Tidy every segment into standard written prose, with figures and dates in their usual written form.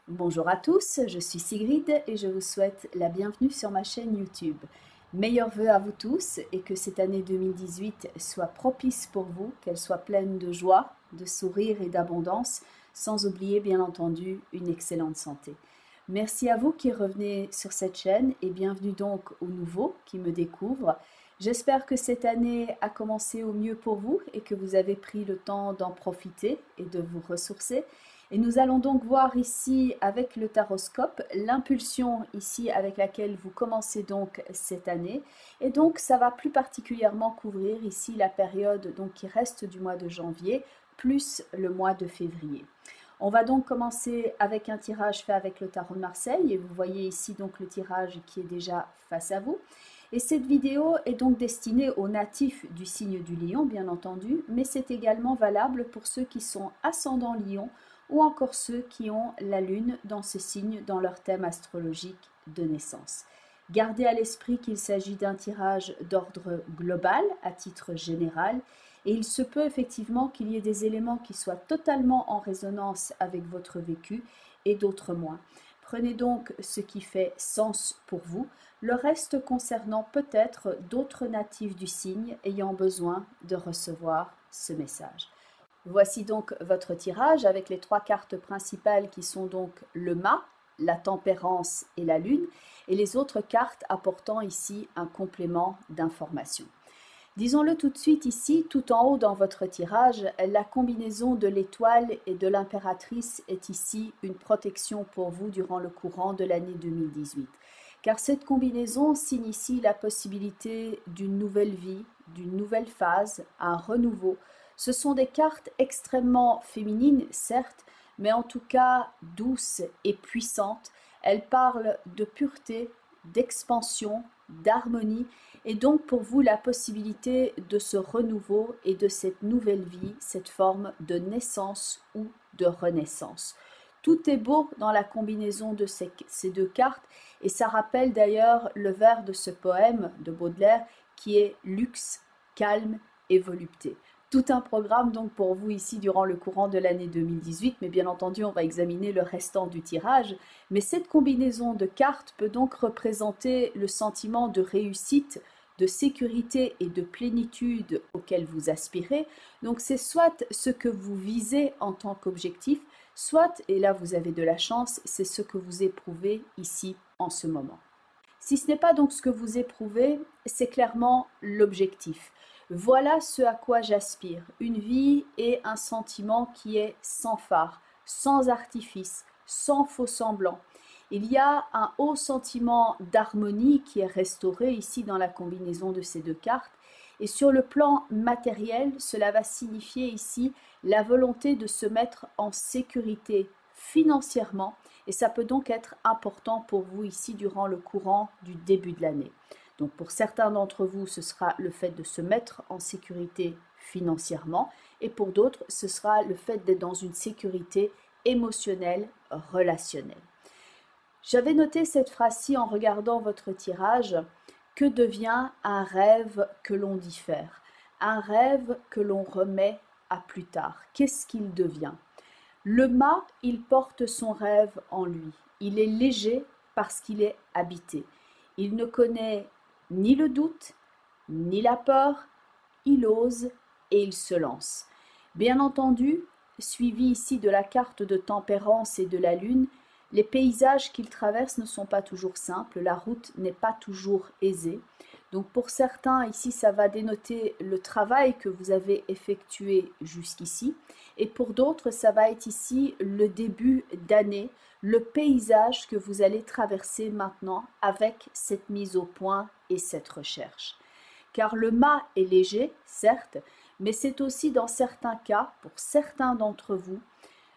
Bonjour à tous, je suis Sigrid et je vous souhaite la bienvenue sur ma chaîne YouTube. Meilleurs vœux à vous tous et que cette année 2018 soit propice pour vous, qu'elle soit pleine de joie, de sourire et d'abondance, sans oublier bien entendu une excellente santé. Merci à vous qui revenez sur cette chaîne et bienvenue donc aux nouveaux qui me découvrent. J'espère que cette année a commencé au mieux pour vous et que vous avez pris le temps d'en profiter et de vous ressourcer. Et nous allons donc voir ici avec le taroscope l'impulsion ici avec laquelle vous commencez donc cette année. Et donc ça va plus particulièrement couvrir ici la période donc qui reste du mois de janvier plus le mois de février. On va donc commencer avec un tirage fait avec le tarot de Marseille et vous voyez ici donc le tirage qui est déjà face à vous. Et cette vidéo est donc destinée aux natifs du signe du lion bien entendu, mais c'est également valable pour ceux qui sont ascendant lion ou encore ceux qui ont la lune dans ce signe dans leur thème astrologique de naissance. Gardez à l'esprit qu'il s'agit d'un tirage d'ordre global à titre général et il se peut effectivement qu'il y ait des éléments qui soient totalement en résonance avec votre vécu et d'autres moins. Prenez donc ce qui fait sens pour vous, le reste concernant peut-être d'autres natifs du signe ayant besoin de recevoir ce message. Voici donc votre tirage avec les trois cartes principales qui sont donc le mât, la tempérance et la lune, et les autres cartes apportant ici un complément d'information. Disons-le tout de suite ici, tout en haut dans votre tirage, la combinaison de l'étoile et de l'impératrice est ici une protection pour vous durant le courant de l'année 2018. Car cette combinaison signe ici la possibilité d'une nouvelle vie, d'une nouvelle phase, un renouveau. Ce sont des cartes extrêmement féminines, certes, mais en tout cas douces et puissantes. Elles parlent de pureté, d'expansion, d'harmonie, et donc pour vous la possibilité de ce renouveau et de cette nouvelle vie, cette forme de naissance ou de renaissance. Tout est beau dans la combinaison de ces deux cartes, et ça rappelle d'ailleurs le vers de ce poème de Baudelaire qui est luxe, calme et volupté. Tout un programme donc pour vous ici durant le courant de l'année 2018, mais bien entendu on va examiner le restant du tirage. Mais cette combinaison de cartes peut donc représenter le sentiment de réussite, de sécurité et de plénitude auquel vous aspirez. Donc c'est soit ce que vous visez en tant qu'objectif, soit, et là vous avez de la chance, c'est ce que vous éprouvez ici en ce moment. Si ce n'est pas donc ce que vous éprouvez, c'est clairement l'objectif. Voilà ce à quoi j'aspire, une vie et un sentiment qui est sans phare, sans artifice, sans faux semblant. Il y a un haut sentiment d'harmonie qui est restauré ici dans la combinaison de ces deux cartes. Et sur le plan matériel, cela va signifier ici la volonté de se mettre en sécurité financièrement. Et ça peut donc être important pour vous ici durant le courant du début de l'année. Donc pour certains d'entre vous, ce sera le fait de se mettre en sécurité financièrement et pour d'autres, ce sera le fait d'être dans une sécurité émotionnelle, relationnelle. J'avais noté cette phrase-ci en regardant votre tirage. Que devient un rêve que l'on diffère? Un rêve que l'on remet à plus tard. Qu'est-ce qu'il devient? Le mât, il porte son rêve en lui. Il est léger parce qu'il est habité. Il ne connaît ni le doute, ni la peur, il ose et il se lance. Bien entendu, suivi ici de la carte de tempérance et de la lune, les paysages qu'il traverse ne sont pas toujours simples, la route n'est pas toujours aisée. Donc pour certains, ici, ça va dénoter le travail que vous avez effectué jusqu'ici. Et pour d'autres, ça va être ici le début d'année, le paysage que vous allez traverser maintenant avec cette mise au point et cette recherche. Car le mât est léger, certes, mais c'est aussi dans certains cas, pour certains d'entre vous,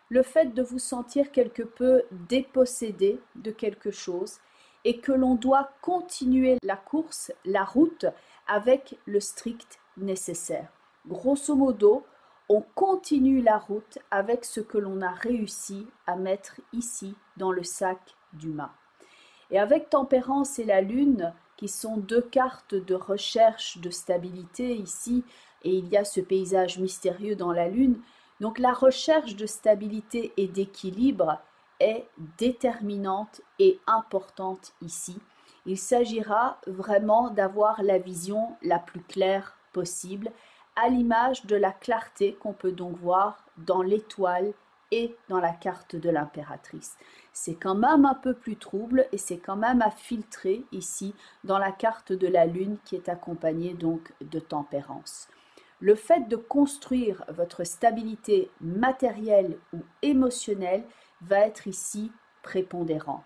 le fait de vous sentir quelque peu dépossédé de quelque chose et que l'on doit continuer la course, la route, avec le strict nécessaire. Grosso modo, on continue la route avec ce que l'on a réussi à mettre ici dans le sac du mât. Et avec Tempérance et la Lune, qui sont deux cartes de recherche de stabilité ici, et il y a ce paysage mystérieux dans la Lune, donc la recherche de stabilité et d'équilibre est déterminante et importante ici. Il s'agira vraiment d'avoir la vision la plus claire possible, à l'image de la clarté qu'on peut donc voir dans l'étoile et dans la carte de l'impératrice. C'est quand même un peu plus trouble et c'est quand même à filtrer ici dans la carte de la lune qui est accompagnée donc de tempérance. Le fait de construire votre stabilité matérielle ou émotionnelle va être ici prépondérant.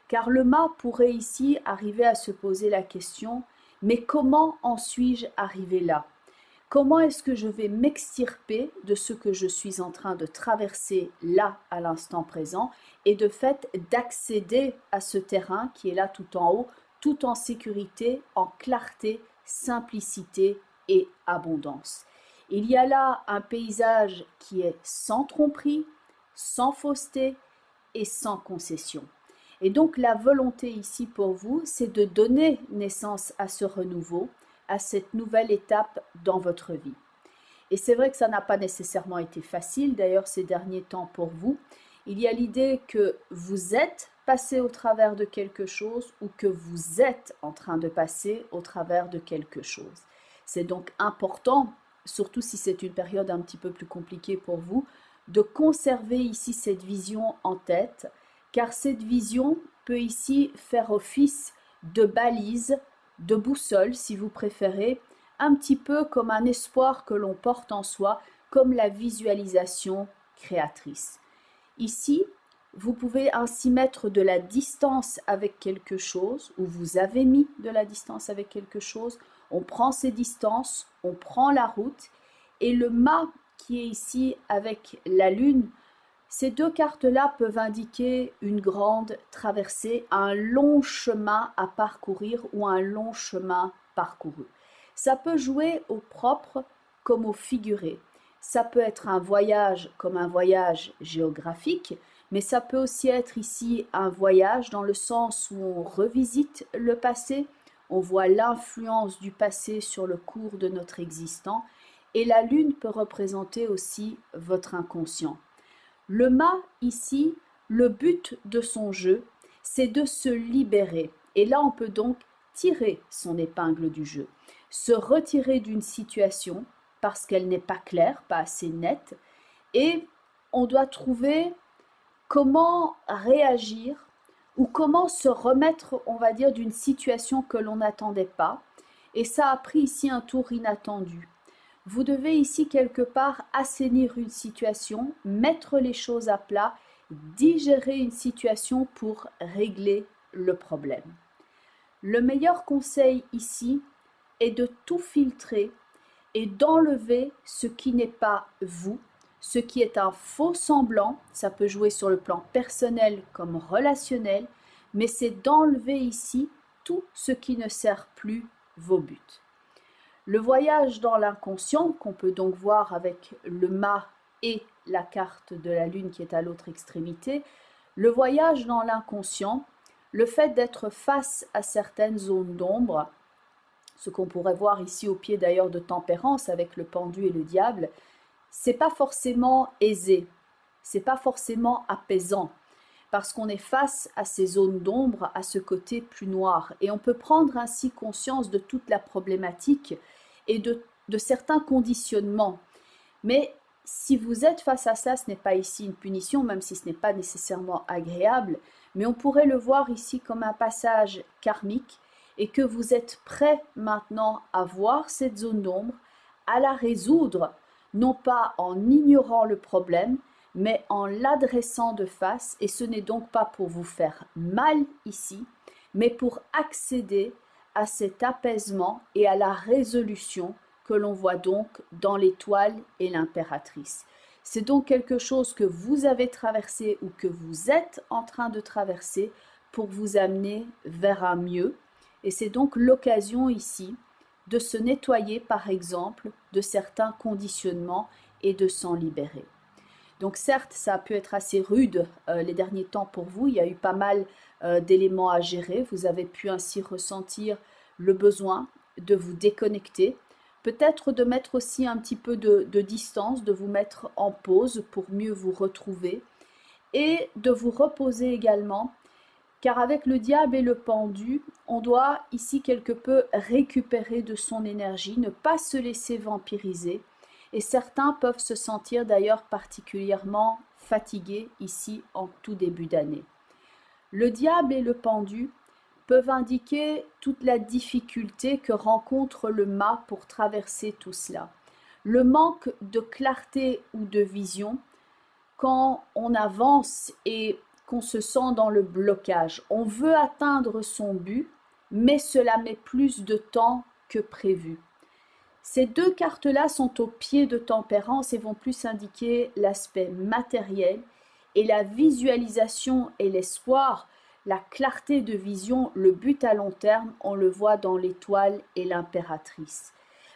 Car le mât pourrait ici arriver à se poser la question, mais comment en suis-je arrivé là? Comment est-ce que je vais m'extirper de ce que je suis en train de traverser là à l'instant présent et de fait d'accéder à ce terrain qui est là tout en haut, tout en sécurité, en clarté, simplicité et abondance. Il y a là un paysage qui est sans tromperie, sans fausseté et sans concession. Et donc la volonté ici pour vous, c'est de donner naissance à ce renouveau, à cette nouvelle étape dans votre vie. Et c'est vrai que ça n'a pas nécessairement été facile, d'ailleurs ces derniers temps pour vous. Il y a l'idée que vous êtes passé au travers de quelque chose ou que vous êtes en train de passer au travers de quelque chose. C'est donc important, surtout si c'est une période un petit peu plus compliquée pour vous, de conserver ici cette vision en tête, car cette vision peut ici faire office de balise, de boussole si vous préférez, un petit peu comme un espoir que l'on porte en soi, comme la visualisation créatrice. Ici, vous pouvez ainsi mettre de la distance avec quelque chose, ou vous avez mis de la distance avec quelque chose, on prend ces distances, on prend la route, et le mât qui est ici avec la lune, ces deux cartes-là peuvent indiquer une grande traversée, un long chemin à parcourir ou un long chemin parcouru. Ça peut jouer au propre comme au figuré. Ça peut être un voyage comme un voyage géographique, mais ça peut aussi être ici un voyage dans le sens où on revisite le passé, on voit l'influence du passé sur le cours de notre existence, et la lune peut représenter aussi votre inconscient. Le mât, ici, le but de son jeu, c'est de se libérer. Et là, on peut donc tirer son épingle du jeu, se retirer d'une situation parce qu'elle n'est pas claire, pas assez nette, et on doit trouver comment réagir ou comment se remettre, on va dire, d'une situation que l'on n'attendait pas. Et ça a pris ici un tour inattendu. Vous devez ici quelque part assainir une situation, mettre les choses à plat, digérer une situation pour régler le problème. Le meilleur conseil ici est de tout filtrer et d'enlever ce qui n'est pas vous, ce qui est un faux semblant. Ça peut jouer sur le plan personnel comme relationnel, mais c'est d'enlever ici tout ce qui ne sert plus vos buts. Le voyage dans l'inconscient, qu'on peut donc voir avec le mât et la carte de la lune qui est à l'autre extrémité, le voyage dans l'inconscient, le fait d'être face à certaines zones d'ombre, ce qu'on pourrait voir ici au pied d'ailleurs de Tempérance avec le pendu et le diable, c'est pas forcément aisé, c'est pas forcément apaisant, parce qu'on est face à ces zones d'ombre, à ce côté plus noir. Et on peut prendre ainsi conscience de toute la problématique et de certains conditionnements. Mais si vous êtes face à ça, ce n'est pas ici une punition, même si ce n'est pas nécessairement agréable, mais on pourrait le voir ici comme un passage karmique et que vous êtes prêt maintenant à voir cette zone d'ombre, à la résoudre, non pas en ignorant le problème, mais en l'adressant de face, et ce n'est donc pas pour vous faire mal ici, mais pour accéder à cet apaisement et à la résolution que l'on voit donc dans l'étoile et l'impératrice. C'est donc quelque chose que vous avez traversé ou que vous êtes en train de traverser pour vous amener vers un mieux, et c'est donc l'occasion ici de se nettoyer par exemple de certains conditionnements et de s'en libérer. Donc certes, ça a pu être assez rude les derniers temps pour vous, il y a eu pas mal d'éléments à gérer, vous avez pu ainsi ressentir le besoin de vous déconnecter, peut-être de mettre aussi un petit peu de distance, de vous mettre en pause pour mieux vous retrouver et de vous reposer également, car avec le diable et le pendu, on doit ici quelque peu récupérer de son énergie, ne pas se laisser vampiriser, et certains peuvent se sentir d'ailleurs particulièrement fatigués ici en tout début d'année. Le diable et le pendu peuvent indiquer toute la difficulté que rencontre le mât pour traverser tout cela. Le manque de clarté ou de vision quand on avance et qu'on se sent dans le blocage. On veut atteindre son but, mais cela met plus de temps que prévu. Ces deux cartes-là sont au pied de Tempérance et vont plus indiquer l'aspect matériel et la visualisation et l'espoir, la clarté de vision, le but à long terme, on le voit dans l'étoile et l'impératrice.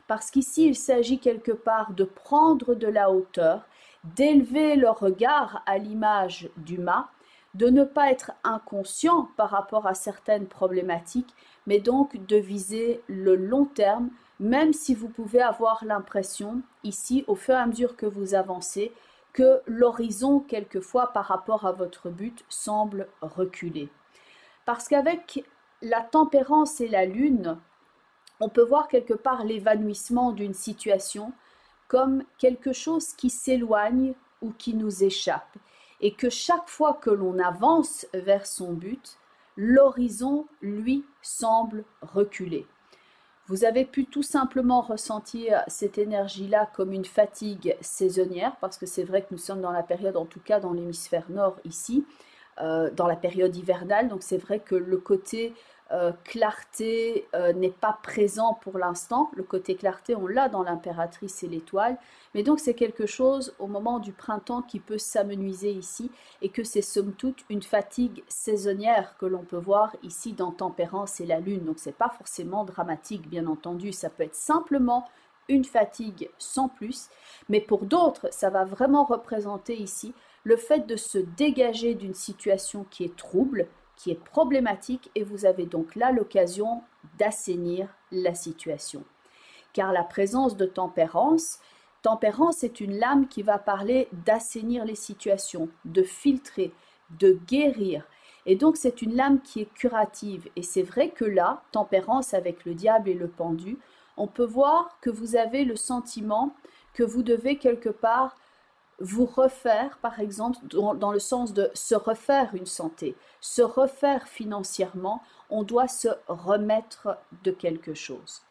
Parce qu'ici, il s'agit quelque part de prendre de la hauteur, d'élever le regard à l'image du mât, de ne pas être inconscient par rapport à certaines problématiques, mais donc de viser le long terme, même si vous pouvez avoir l'impression, ici, au fur et à mesure que vous avancez, que l'horizon, quelquefois, par rapport à votre but, semble reculer. Parce qu'avec la tempérance et la lune, on peut voir quelque part l'évanouissement d'une situation comme quelque chose qui s'éloigne ou qui nous échappe. Et que chaque fois que l'on avance vers son but, l'horizon, lui, semble reculer. Vous avez pu tout simplement ressentir cette énergie-là comme une fatigue saisonnière, parce que c'est vrai que nous sommes dans la période, en tout cas dans l'hémisphère nord ici, dans la période hivernale, donc c'est vrai que le côté clarté n'est pas présent pour l'instant. Le côté clarté, on l'a dans l'impératrice et l'étoile, mais donc c'est quelque chose au moment du printemps qui peut s'amenuiser ici, et que c'est somme toute une fatigue saisonnière que l'on peut voir ici dans Tempérance et la lune. Donc c'est pas forcément dramatique, bien entendu, ça peut être simplement une fatigue sans plus, mais pour d'autres, ça va vraiment représenter ici le fait de se dégager d'une situation qui est trouble, qui est problématique, et vous avez donc là l'occasion d'assainir la situation. Car la présence de Tempérance est une lame qui va parler d'assainir les situations, de filtrer, de guérir. Et donc c'est une lame qui est curative. Et c'est vrai que là, Tempérance avec le diable et le pendu, on peut voir que vous avez le sentiment que vous devez quelque part vous refaire, par exemple, dans le sens de se refaire une santé, se refaire financièrement, on doit se remettre de quelque chose.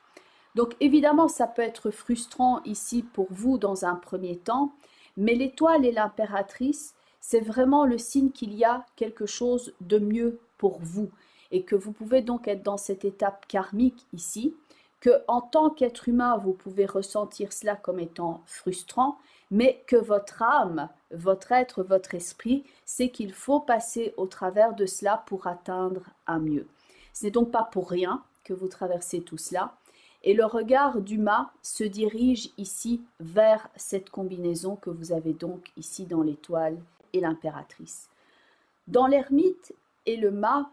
Donc évidemment, ça peut être frustrant ici pour vous dans un premier temps, mais l'étoile et l'impératrice, c'est vraiment le signe qu'il y a quelque chose de mieux pour vous et que vous pouvez donc être dans cette étape karmique ici, que en tant qu'être humain, vous pouvez ressentir cela comme étant frustrant, mais que votre âme, votre être, votre esprit, c'est qu'il faut passer au travers de cela pour atteindre un mieux. Ce n'est donc pas pour rien que vous traversez tout cela. Et le regard du mât se dirige ici vers cette combinaison que vous avez donc ici dans l'étoile et l'impératrice. Dans l'ermite et le mât,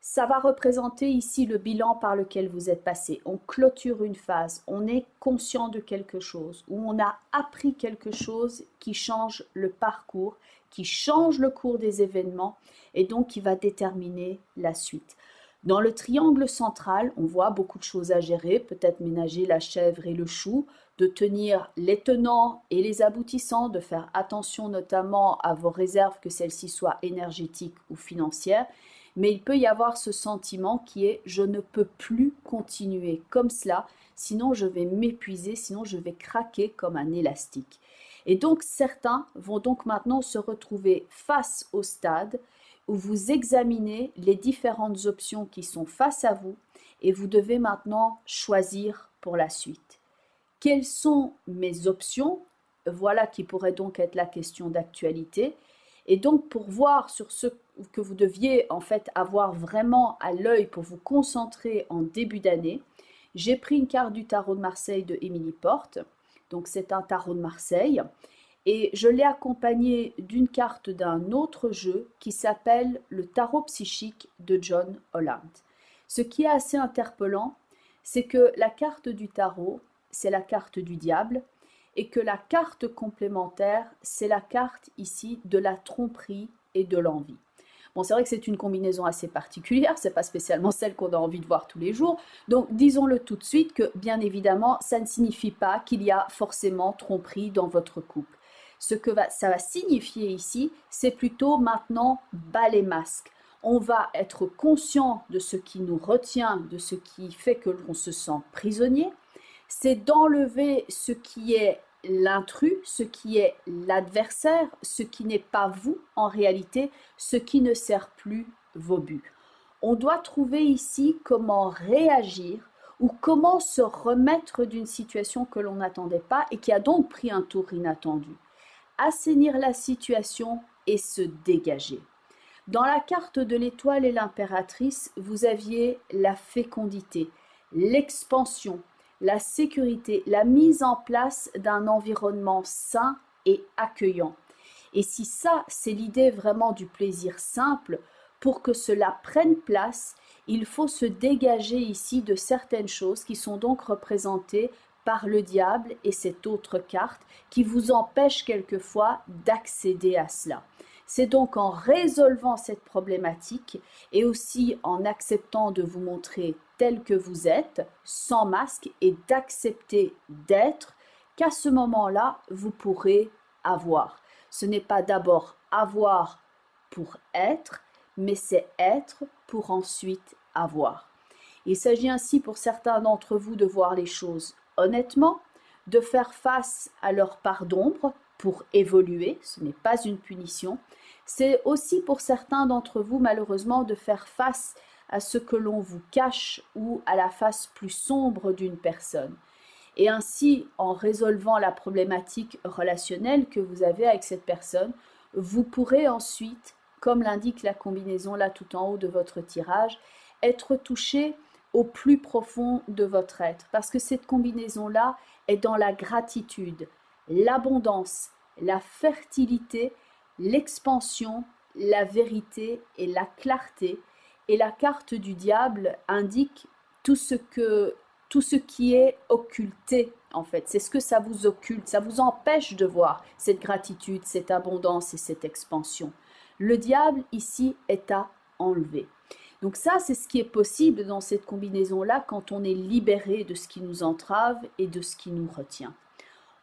ça va représenter ici le bilan par lequel vous êtes passé. On clôture une phase, on est conscient de quelque chose, ou on a appris quelque chose qui change le parcours, qui change le cours des événements et donc qui va déterminer la suite. Dans le triangle central, on voit beaucoup de choses à gérer, peut-être ménager la chèvre et le chou, de tenir les tenants et les aboutissants, de faire attention notamment à vos réserves, que celles-ci soient énergétiques ou financières. Mais il peut y avoir ce sentiment qui est « je ne peux plus continuer comme cela, sinon je vais m'épuiser, sinon je vais craquer comme un élastique ». Et donc certains vont donc maintenant se retrouver face au stade où vous examinez les différentes options qui sont face à vous et vous devez maintenant choisir pour la suite. Quelles sont mes options? Voilà qui pourrait donc être la question d'actualité. Et donc pour voir sur ce que vous deviez en fait avoir vraiment à l'œil pour vous concentrer en début d'année, j'ai pris une carte du tarot de Marseille de Émilie Porte. Donc c'est un tarot de Marseille. Et je l'ai accompagné d'une carte d'un autre jeu qui s'appelle le tarot psychique de John Holland. Ce qui est assez interpellant, c'est que la carte du tarot, c'est la carte du diable, et que la carte complémentaire, c'est la carte ici de la tromperie et de l'envie. Bon, c'est vrai que c'est une combinaison assez particulière, c'est pas spécialement celle qu'on a envie de voir tous les jours. Donc, disons-le tout de suite que, bien évidemment, ça ne signifie pas qu'il y a forcément tromperie dans votre couple. Ça va signifier ici, c'est plutôt maintenant bas les masques. On va être conscient de ce qui nous retient, de ce qui fait que l'on se sent prisonnier. C'est d'enlever ce qui est l'intrus, ce qui est l'adversaire, ce qui n'est pas vous en réalité, ce qui ne sert plus vos buts. On doit trouver ici comment réagir ou comment se remettre d'une situation que l'on n'attendait pas et qui a donc pris un tour inattendu. Assainir la situation et se dégager. Dans la carte de l'étoile et l'impératrice, vous aviez la fécondité, l'expansion, la sécurité, la mise en place d'un environnement sain et accueillant. Et si ça, c'est l'idée vraiment du plaisir simple, pour que cela prenne place, il faut se dégager ici de certaines choses qui sont donc représentées par le diable et cette autre carte qui vous empêche quelquefois d'accéder à cela. C'est donc en résolvant cette problématique et aussi en acceptant de vous montrer tel que vous êtes, sans masque, et d'accepter d'être, qu'à ce moment-là, vous pourrez avoir. Ce n'est pas d'abord avoir pour être, mais c'est être pour ensuite avoir. Il s'agit ainsi pour certains d'entre vous de voir les choses honnêtement, de faire face à leur part d'ombre pour évoluer, ce n'est pas une punition. C'est aussi pour certains d'entre vous, malheureusement, de faire face à ce que l'on vous cache ou à la face plus sombre d'une personne. Et ainsi, en résolvant la problématique relationnelle que vous avez avec cette personne, vous pourrez ensuite, comme l'indique la combinaison là tout en haut de votre tirage, être touché au plus profond de votre être. Parce que cette combinaison-là est dans la gratitude, l'abondance, la fertilité, l'expansion, la vérité et la clarté. Et la carte du diable indique tout ce qui est occulté, en fait. C'est ce que ça vous occulte, ça vous empêche de voir cette gratitude, cette abondance et cette expansion. Le diable, ici, est à enlever. Donc ça, c'est ce qui est possible dans cette combinaison-là quand on est libéré de ce qui nous entrave et de ce qui nous retient.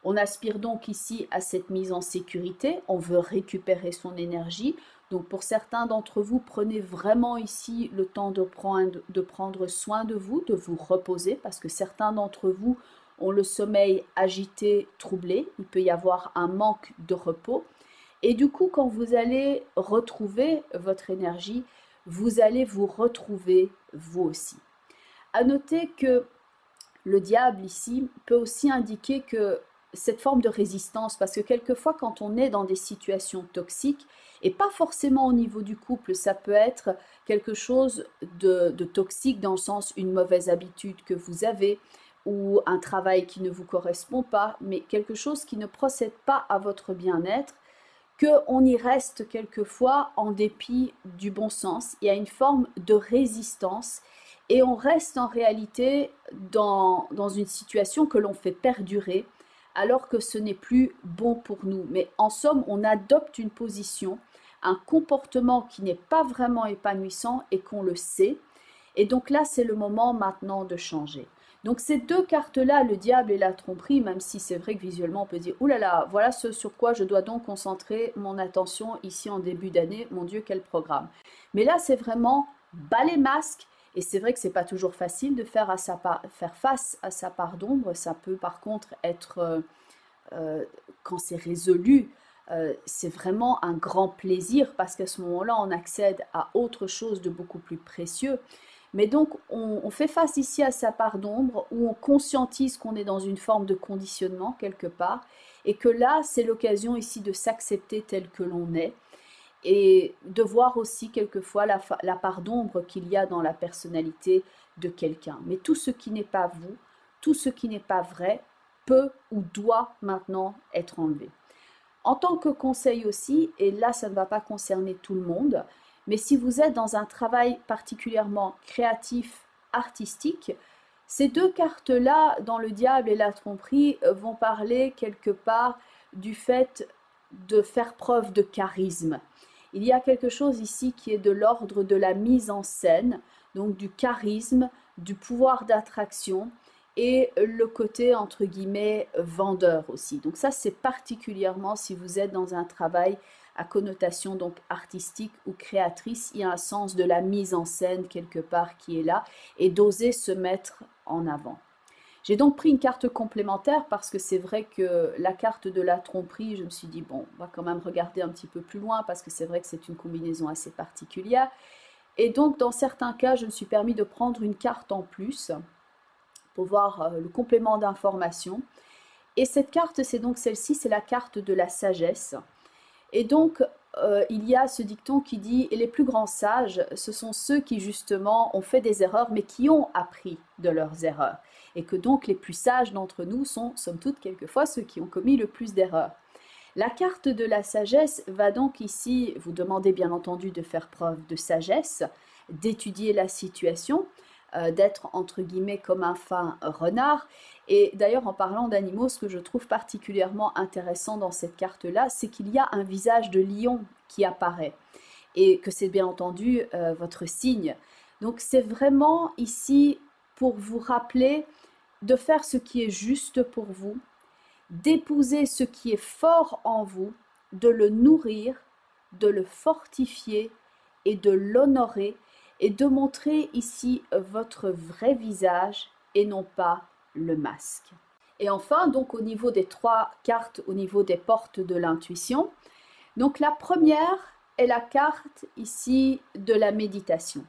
On aspire donc ici à cette mise en sécurité, on veut récupérer son énergie. Donc pour certains d'entre vous, prenez vraiment ici le temps de prendre soin de vous reposer, parce que certains d'entre vous ont le sommeil agité, troublé, il peut y avoir un manque de repos. Et du coup, quand vous allez retrouver votre énergie, vous allez vous retrouver vous aussi. À noter que le diable ici peut aussi indiquer que cette forme de résistance, parce que quelquefois quand on est dans des situations toxiques, et pas forcément au niveau du couple, ça peut être quelque chose de toxique dans le sens une mauvaise habitude que vous avez, ou un travail qui ne vous correspond pas, mais quelque chose qui ne procède pas à votre bien-être, qu'on y reste quelquefois en dépit du bon sens. Il y a une forme de résistance et on reste en réalité dans une situation que l'on fait perdurer alors que ce n'est plus bon pour nous. Mais en somme, on adopte une position, un comportement qui n'est pas vraiment épanouissant et qu'on le sait. Et donc là, c'est le moment maintenant de changer. Donc ces deux cartes-là, le diable et la tromperie, même si c'est vrai que visuellement on peut dire « Ouh là là, voilà ce sur quoi je dois donc concentrer mon attention ici en début d'année, mon Dieu, quel programme !» Mais là, c'est vraiment bas les masques, et c'est vrai que c'est pas toujours facile de faire face à sa part d'ombre. Ça peut par contre être, quand c'est résolu, c'est vraiment un grand plaisir, parce qu'à ce moment-là, on accède à autre chose de beaucoup plus précieux. Mais donc, on fait face ici à sa part d'ombre, où on conscientise qu'on est dans une forme de conditionnement quelque part, et que là, c'est l'occasion ici de s'accepter tel que l'on est, et de voir aussi quelquefois la part d'ombre qu'il y a dans la personnalité de quelqu'un. Mais tout ce qui n'est pas vous, tout ce qui n'est pas vrai, peut ou doit maintenant être enlevé. En tant que conseil aussi, et là, ça ne va pas concerner tout le monde, mais si vous êtes dans un travail particulièrement créatif, artistique, ces deux cartes-là, dans le diable et la tromperie, vont parler quelque part du fait de faire preuve de charisme. Il y a quelque chose ici qui est de l'ordre de la mise en scène, donc du charisme, du pouvoir d'attraction et le côté entre guillemets vendeur aussi. Donc ça c'est particulièrement si vous êtes dans un travail à connotation donc artistique ou créatrice, il y a un sens de la mise en scène quelque part qui est là et d'oser se mettre en avant. J'ai donc pris une carte complémentaire parce que c'est vrai que la carte de la tromperie, je me suis dit, bon, on va quand même regarder un petit peu plus loin parce que c'est vrai que c'est une combinaison assez particulière. Et donc, dans certains cas, je me suis permis de prendre une carte en plus pour voir le complément d'information. Et cette carte, c'est donc celle-ci, c'est la carte de la sagesse. Et donc, il y a ce dicton qui dit « Et les plus grands sages, ce sont ceux qui justement ont fait des erreurs, mais qui ont appris de leurs erreurs. » Et que donc les plus sages d'entre nous sont, somme toute, quelquefois ceux qui ont commis le plus d'erreurs. La carte de la sagesse va donc ici vous demander bien entendu de faire preuve de sagesse, d'étudier la situation, d'être entre guillemets comme un fin renard. Et d'ailleurs en parlant d'animaux, ce que je trouve particulièrement intéressant dans cette carte-là, c'est qu'il y a un visage de lion qui apparaît et que c'est bien entendu votre signe. Donc c'est vraiment ici pour vous rappeler de faire ce qui est juste pour vous, d'épouser ce qui est fort en vous, de le nourrir, de le fortifier et de l'honorer et de montrer ici votre vrai visage et non pas le masque. Et enfin, donc au niveau des 3 cartes, au niveau des portes de l'intuition, donc la première est la carte ici de la méditation.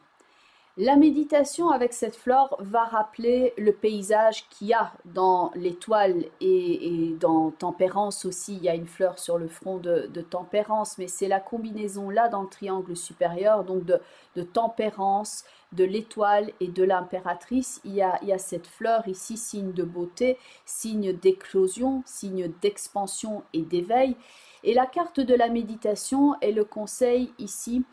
La méditation avec cette fleur va rappeler le paysage qu'il y a dans l'étoile et dans Tempérance aussi. Il y a une fleur sur le front de Tempérance, mais c'est la combinaison là dans le triangle supérieur, donc de Tempérance, de l'étoile et de l'impératrice. Il y a cette fleur ici, signe de beauté, signe d'éclosion, signe d'expansion et d'éveil. Et la carte de la méditation est le conseil ici.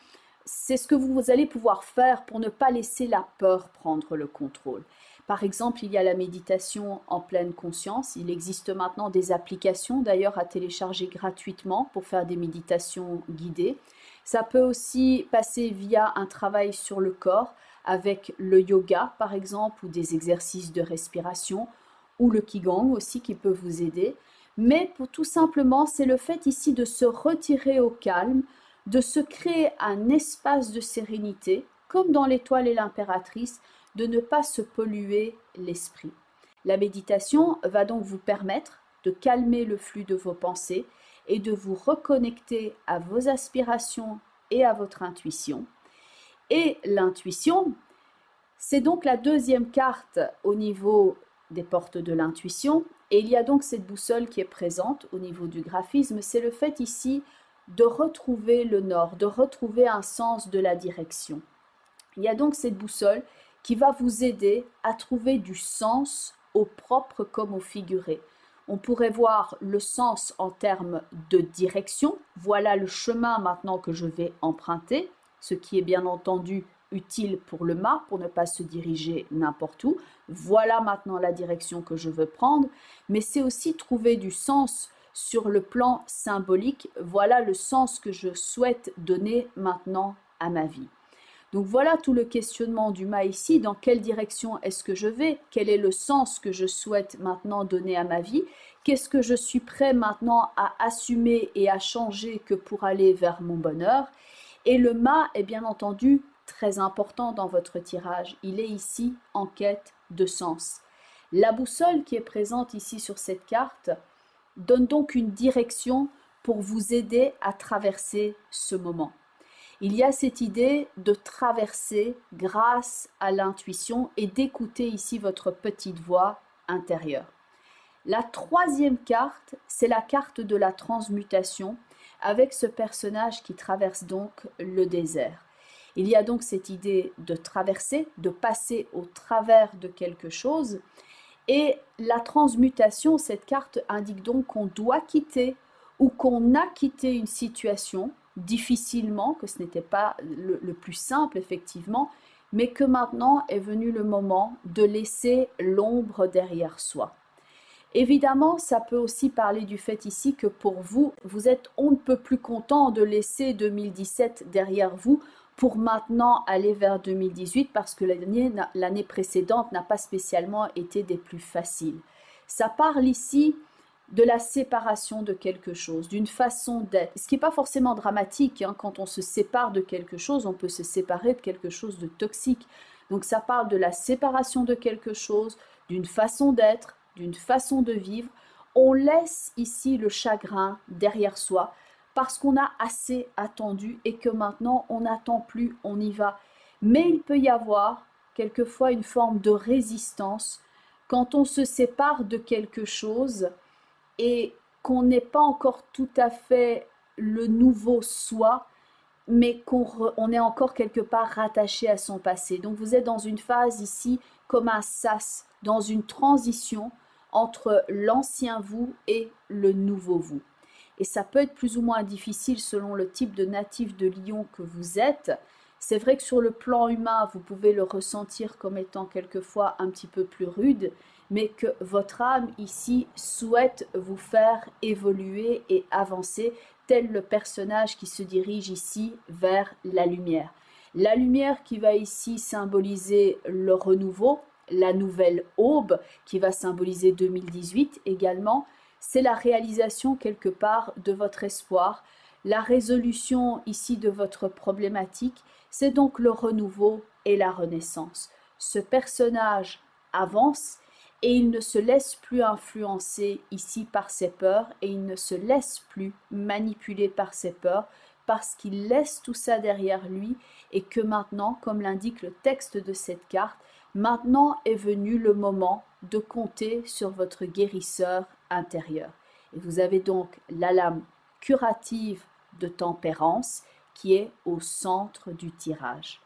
C'est ce que vous allez pouvoir faire pour ne pas laisser la peur prendre le contrôle. Par exemple, il y a la méditation en pleine conscience. Il existe maintenant des applications d'ailleurs à télécharger gratuitement pour faire des méditations guidées. Ça peut aussi passer via un travail sur le corps avec le yoga par exemple ou des exercices de respiration ou le qigong aussi qui peut vous aider. Mais pour tout simplement, c'est le fait ici de se retirer au calme, de se créer un espace de sérénité, comme dans l'étoile et l'impératrice, de ne pas se polluer l'esprit. La méditation va donc vous permettre de calmer le flux de vos pensées et de vous reconnecter à vos aspirations et à votre intuition. Et l'intuition, c'est donc la deuxième carte au niveau des portes de l'intuition. Et il y a donc cette boussole qui est présente au niveau du graphisme. C'est le fait ici de retrouver le nord, de retrouver un sens de la direction. Il y a donc cette boussole qui va vous aider à trouver du sens au propre comme au figuré. On pourrait voir le sens en termes de direction. Voilà le chemin maintenant que je vais emprunter, ce qui est bien entendu utile pour le mât, pour ne pas se diriger n'importe où. Voilà maintenant la direction que je veux prendre, mais c'est aussi trouver du sens sur le plan symbolique. Voilà le sens que je souhaite donner maintenant à ma vie. Donc voilà tout le questionnement du mât ici. Dans quelle direction est-ce que je vais? Quel est le sens que je souhaite maintenant donner à ma vie? Qu'est-ce que je suis prêt maintenant à assumer et à changer que pour aller vers mon bonheur? Et le mât est bien entendu très important dans votre tirage. Il est ici en quête de sens. La boussole qui est présente ici sur cette carte donne donc une direction pour vous aider à traverser ce moment. Il y a cette idée de traverser grâce à l'intuition et d'écouter ici votre petite voix intérieure. La troisième carte, c'est la carte de la transmutation avec ce personnage qui traverse donc le désert. Il y a donc cette idée de traverser, de passer au travers de quelque chose. Et la transmutation, cette carte indique donc qu'on doit quitter ou qu'on a quitté une situation difficilement, que ce n'était pas le plus simple effectivement, mais que maintenant est venu le moment de laisser l'ombre derrière soi. Évidemment, ça peut aussi parler du fait ici que pour vous, vous êtes on ne peut plus content de laisser 2017 derrière vous pour maintenant aller vers 2018 parce que l'année précédente n'a pas spécialement été des plus faciles. Ça parle ici de la séparation de quelque chose, d'une façon d'être, ce qui n'est pas forcément dramatique, hein. Quand on se sépare de quelque chose, on peut se séparer de quelque chose de toxique. Donc ça parle de la séparation de quelque chose, d'une façon d'être, d'une façon de vivre. On laisse ici le chagrin derrière soi parce qu'on a assez attendu et que maintenant on n'attend plus, on y va. Mais il peut y avoir quelquefois une forme de résistance quand on se sépare de quelque chose et qu'on n'est pas encore tout à fait le nouveau soi, mais qu'on est encore quelque part rattaché à son passé. Donc vous êtes dans une phase ici comme un sas, dans une transition entre l'ancien vous et le nouveau vous. Et ça peut être plus ou moins difficile selon le type de natif de Lion que vous êtes. C'est vrai que sur le plan humain, vous pouvez le ressentir comme étant quelquefois un petit peu plus rude, mais que votre âme ici souhaite vous faire évoluer et avancer, tel le personnage qui se dirige ici vers la lumière. La lumière qui va ici symboliser le renouveau, la nouvelle aube qui va symboliser 2018 également, c'est la réalisation quelque part de votre espoir, la résolution ici de votre problématique, c'est donc le renouveau et la renaissance. Ce personnage avance et il ne se laisse plus influencer ici par ses peurs et il ne se laisse plus manipuler par ses peurs parce qu'il laisse tout ça derrière lui et que maintenant, comme l'indique le texte de cette carte, maintenant est venu le moment de compter sur votre guérisseur intérieur. Et vous avez donc la lame curative de tempérance qui est au centre du tirage.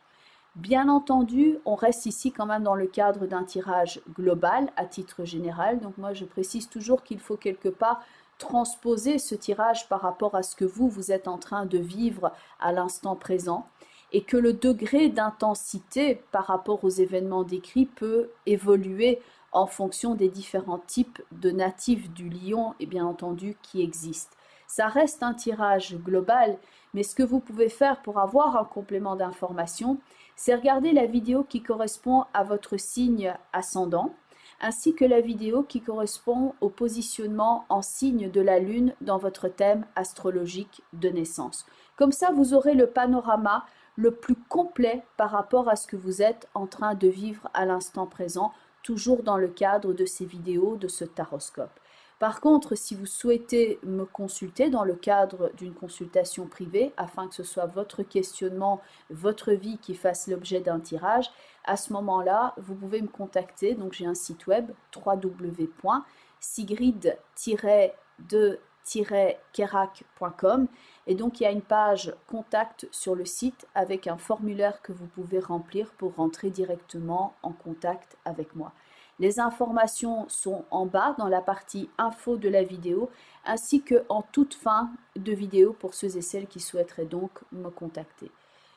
Bien entendu, on reste ici quand même dans le cadre d'un tirage global à titre général. Donc moi, je précise toujours qu'il faut quelque part transposer ce tirage par rapport à ce que vous êtes en train de vivre à l'instant présent et que le degré d'intensité par rapport aux événements décrits peut évoluer en fonction des différents types de natifs du lion et bien entendu qui existent. Ça reste un tirage global, mais ce que vous pouvez faire pour avoir un complément d'information, c'est regarder la vidéo qui correspond à votre signe ascendant, ainsi que la vidéo qui correspond au positionnement en signe de la Lune dans votre thème astrologique de naissance. Comme ça, vous aurez le panorama le plus complet par rapport à ce que vous êtes en train de vivre à l'instant présent, toujours dans le cadre de ces vidéos, de ce taroscope. Par contre, si vous souhaitez me consulter dans le cadre d'une consultation privée, afin que ce soit votre questionnement, votre vie qui fasse l'objet d'un tirage, à ce moment-là, vous pouvez me contacter. Donc j'ai un site web www.sigrid-de-kerak.com et donc il y a une page contact sur le site avec un formulaire que vous pouvez remplir pour rentrer directement en contact avec moi. Les informations sont en bas dans la partie info de la vidéo ainsi qu'en toute fin de vidéo pour ceux et celles qui souhaiteraient donc me contacter.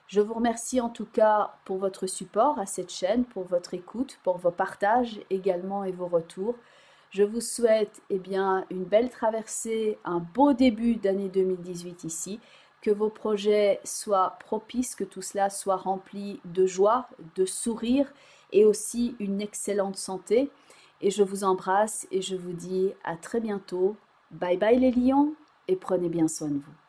Je vous remercie en tout cas pour votre support à cette chaîne, pour votre écoute, pour vos partages également et vos retours. Je vous souhaite une belle traversée, un beau début d'année 2018 ici, que vos projets soient propices, que tout cela soit rempli de joie, de sourire et aussi une excellente santé. Et je vous embrasse et je vous dis à très bientôt. Bye bye les lions et prenez bien soin de vous.